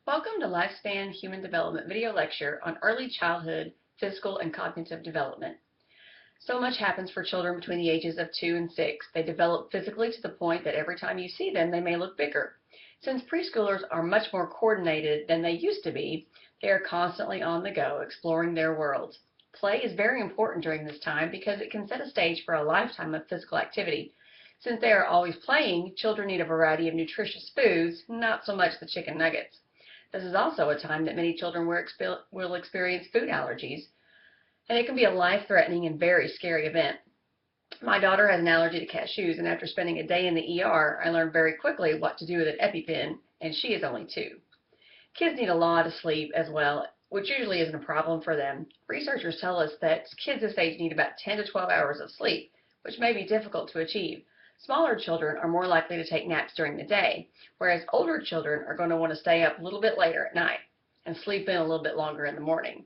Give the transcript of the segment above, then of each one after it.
Welcome to Lifespan Human Development video lecture on early childhood physical and cognitive development. So much happens for children between the ages of 2 and 6. They develop physically to the point that every time you see them, they may look bigger. Since preschoolers are much more coordinated than they used to be, they are constantly on the go, exploring their worlds. Play is very important during this time because it can set a stage for a lifetime of physical activity. Since they are always playing, children need a variety of nutritious foods, not so much the chicken nuggets. This is also a time that many children will experience food allergies, and it can be a life-threatening and very scary event. My daughter has an allergy to cashews, and after spending a day in the ER, I learned very quickly what to do with an EpiPen, and she is only 2. Kids need a lot of sleep as well, which usually isn't a problem for them. Researchers tell us that kids this age need about 10 to 12 hours of sleep, which may be difficult to achieve. Smaller children are more likely to take naps during the day, whereas older children are going to want to stay up a little bit later at night and sleep in a little bit longer in the morning.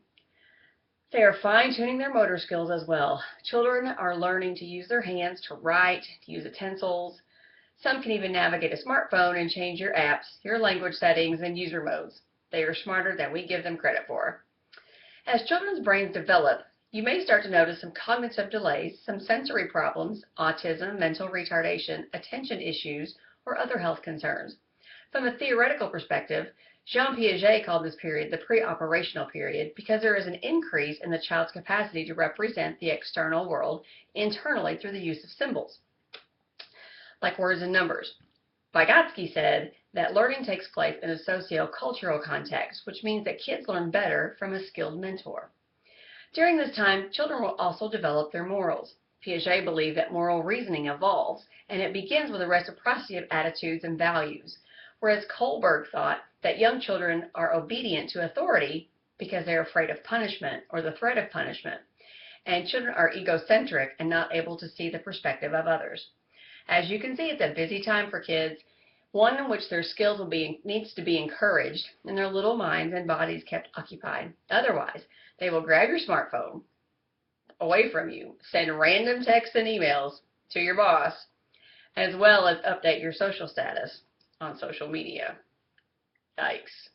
They are fine-tuning their motor skills as well. Children are learning to use their hands to write, to use utensils. Some can even navigate a smartphone and change your apps, your language settings, and user modes. They are smarter than we give them credit for. As children's brains develop, you may start to notice some cognitive delays, some sensory problems, autism, mental retardation, attention issues, or other health concerns. From a theoretical perspective, Jean Piaget called this period the pre-operational period because there is an increase in the child's capacity to represent the external world internally through the use of symbols, like words and numbers. Vygotsky said that learning takes place in a socio-cultural context, which means that kids learn better from a skilled mentor. During this time, children will also develop their morals. Piaget believed that moral reasoning evolves, and it begins with a reciprocity of attitudes and values, whereas Kohlberg thought that young children are obedient to authority because they are afraid of punishment or the threat of punishment, and children are egocentric and not able to see the perspective of others. As you can see, it's a busy time for kids, one in which their skills needs to be encouraged and their little minds and bodies kept occupied. Otherwise, they will grab your smartphone away from you, send random texts and emails to your boss, as well as update your social status on social media. Yikes.